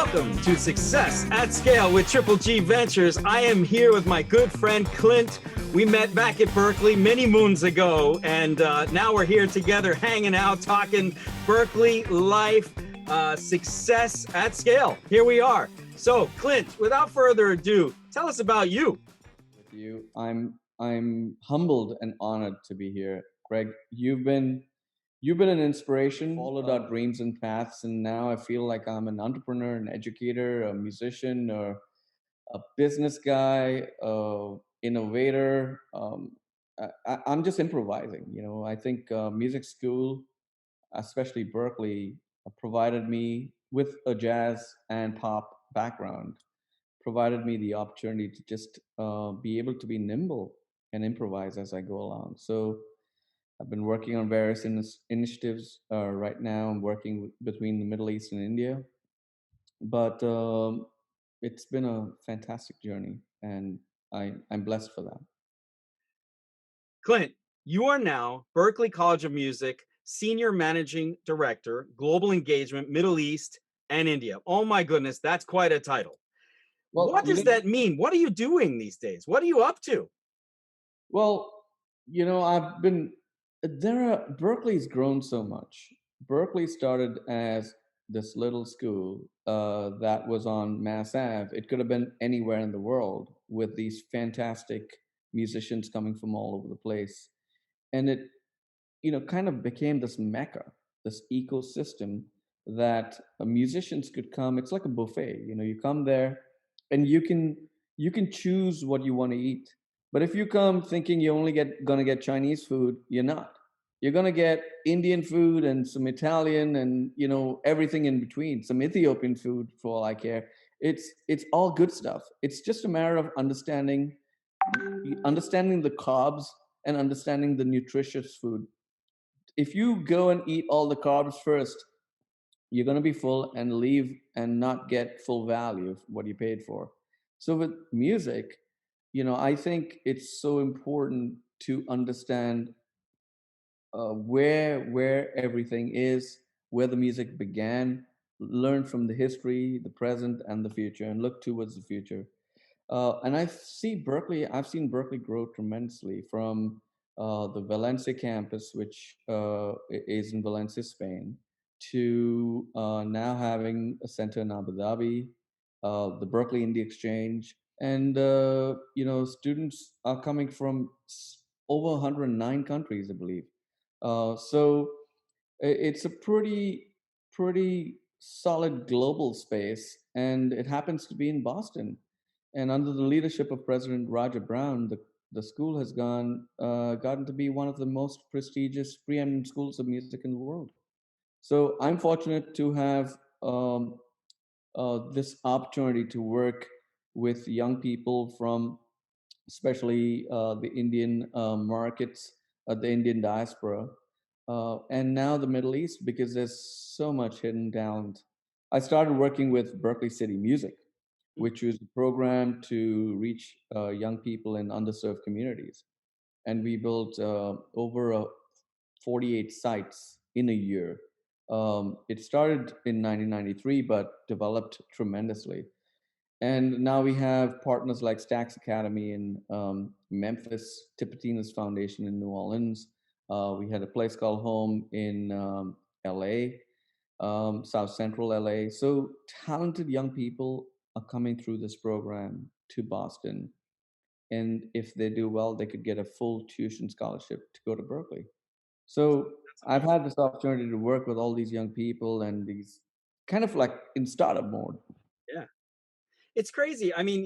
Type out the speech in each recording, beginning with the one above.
Welcome to Success at Scale with Triple G Ventures. I am here with my good friend Clint. We met back at Berklee many moons ago, and now we're here together hanging out, talking Berklee life, success at scale. Here we are. So, Clint, without further ado, tell us about you. With you, I'm humbled and honored to be here, Gregg. You've been an inspiration, followed our dreams and paths, and now I feel like I'm an entrepreneur, an educator, a musician, or a business guy, innovator. I'm just improvising. I think music school, especially Berklee, provided me with a jazz and pop background, provided me the opportunity to just be able to be nimble and improvise as I go along. So I've been working on various initiatives. Right now, I'm working between the Middle East and India, but it's been a fantastic journey, and I'm blessed for that. Clint, you are now Berklee College of Music Senior Managing Director, Global Engagement, Middle East, and India. Oh my goodness, that's quite a title. Well, What does that mean? What are you doing these days? What are you up to? well, I've been Berkeley's grown so much. Berkeley started as this little school that was on Mass Ave. It could have been anywhere in the world with these fantastic musicians coming from all over the place, and it kind of became this mecca, this ecosystem that musicians could come. It's like a buffet. You come there and you can choose what you want to eat. But if you come thinking you're only gonna get Chinese food, you're not. You're gonna get Indian food and some Italian and everything in between, some Ethiopian food for all I care. It's all good stuff. It's just a matter of understanding the carbs and understanding the nutritious food. If you go and eat all the carbs first, you're going to be full and leave and not get full value of what you paid for. So with music, I think it's so important to understand where everything is, where the music began, learn from the history, the present, and the future, and look towards the future. And I've seen Berklee grow tremendously from the Valencia campus, which is in Valencia, Spain, to now having a center in Abu Dhabi, the Berklee Indie Exchange, and students are coming from over 109 countries, I believe. So it's a pretty solid global space, and it happens to be in Boston. And under the leadership of President Roger Brown, the school has gotten to be one of the most prestigious preeminent schools of music in the world. So I'm fortunate to have this opportunity to work with young people from, especially the Indian markets, the Indian diaspora, and now the Middle East, because there's so much hidden talent. I started working with Berkeley City Music, which was a program to reach young people in underserved communities. And we built over 48 sites in a year. It started in 1993, but developed tremendously. And now we have partners like Stax Academy in Memphis, Tipitina's Foundation in New Orleans. We had a place called Home in LA, South Central LA. So talented young people are coming through this program to Boston. And if they do well, they could get a full tuition scholarship to go to Berkeley. So That's I've amazing. had this opportunity to work with all these young people and these kind of like in startup mode. Yeah. It's crazy. I mean,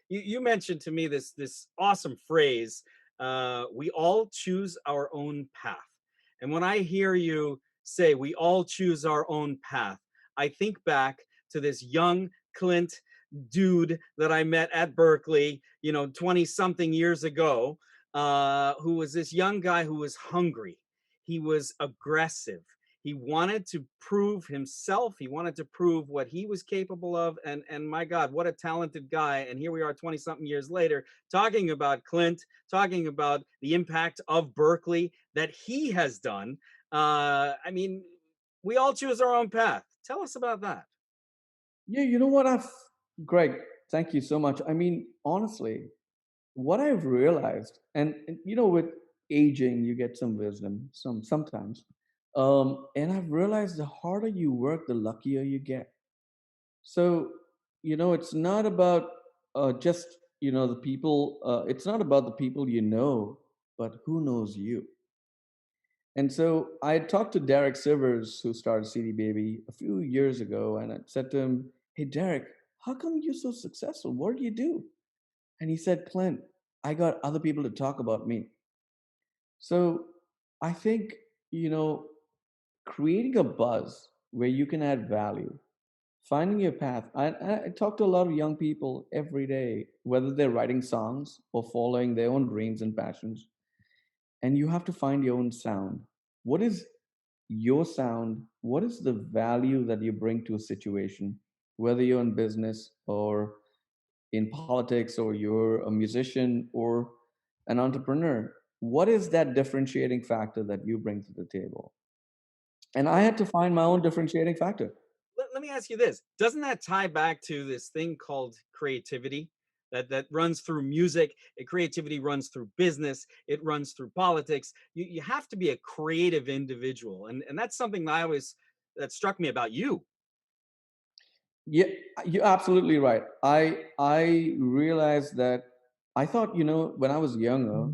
you mentioned to me this awesome phrase, we all choose our own path. And when I hear you say we all choose our own path, I think back to this young Clint dude that I met at Berklee, 20 something years ago, who was this young guy who was hungry. He was aggressive. He wanted to prove himself. He wanted to prove what he was capable of. And my God, what a talented guy. And here we are 20 something years later talking about Clint, talking about the impact of Berklee that he has done. I mean, we all choose our own path. Tell us about that. Yeah, you know what Greg, thank you so much. I mean, honestly, what I've realized, and with aging, you get some wisdom, sometimes. And I've realized the harder you work, the luckier you get. So, it's not about just, the people, it's not about the people but who knows you. And so I had talked to Derek Sivers, who started CD Baby a few years ago, and I said to him, "Hey, Derek, how come you're so successful? What do you do?" And he said, "Clint, I got other people to talk about me." So I think, you know, creating a buzz where you can add value, finding your path. I talk to a lot of young people every day, whether they're writing songs or following their own dreams and passions. And you have to find your own sound. What is your sound? What is the value that you bring to a situation, whether you're in business or in politics or you're a musician or an entrepreneur? What is that differentiating factor that you bring to the table? And I had to find my own differentiating factor. Let me ask you this. Doesn't that tie back to this thing called creativity that runs through music? Creativity runs through business. It runs through politics. You have to be a creative individual, and that's something that struck me about you. Yeah, you're absolutely right. I realized that I thought, when I was younger,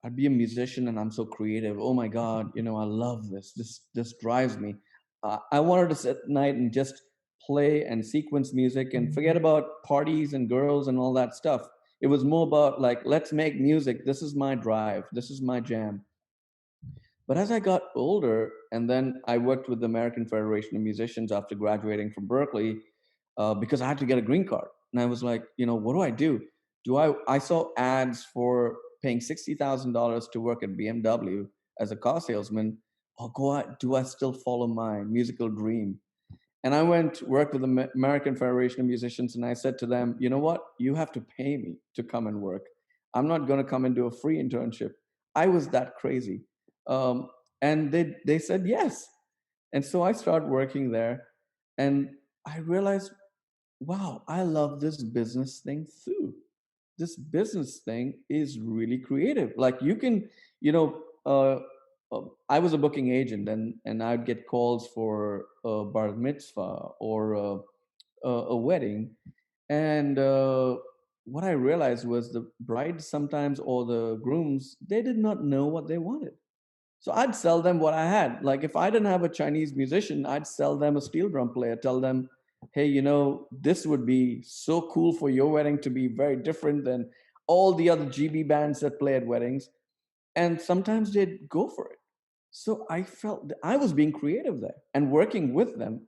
I'd be a musician and I'm so creative. Oh my God, I love this. This drives me. I wanted to sit at night and just play and sequence music and forget about parties and girls and all that stuff. It was more about like, let's make music. This is my drive. This is my jam. But as I got older, and then I worked with the American Federation of Musicians after graduating from Berklee, because I had to get a green card. And I was like, what do I do? I saw ads for paying $60,000 to work at BMW as a car salesman. Or do I still follow my musical dream? And I went worked with the American Federation of Musicians, and I said to them, you know what? You have to pay me to come and work. I'm not going to come and do a free internship. I was that crazy, um, and they said yes. And so I started working there, and I realized, wow, I love this business thing too. This business thing is really creative. Like you can, you know, I was a booking agent, and I'd get calls for a bar mitzvah or a wedding, and what I realized was the brides sometimes or the grooms they did not know what they wanted. So I'd sell them what I had. Like if I didn't have a Chinese musician, I'd sell them a steel drum player, tell them, hey, this would be so cool for your wedding to be very different than all the other GB bands that play at weddings. And sometimes they'd go for it. So I felt that I was being creative there and working with them,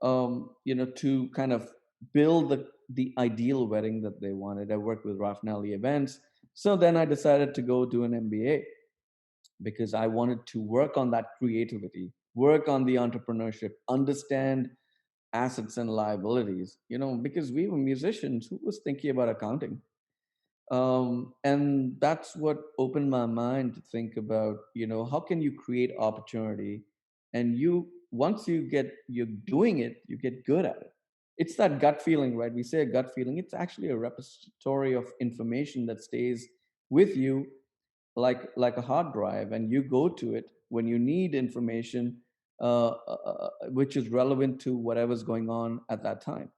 to kind of build the ideal wedding that they wanted. I worked with Rafnelli Events. So then I decided to go do an MBA because I wanted to work on that creativity, work on the entrepreneurship, understand assets and liabilities, because we were musicians who was thinking about accounting. And that's what opened my mind to think about, how can you create opportunity? And once you're doing it, you get good at it. It's that gut feeling, right? We say a gut feeling. It's actually a repository of information that stays with you like a hard drive, and you go to it when you need information which is relevant to whatever's going on at that time.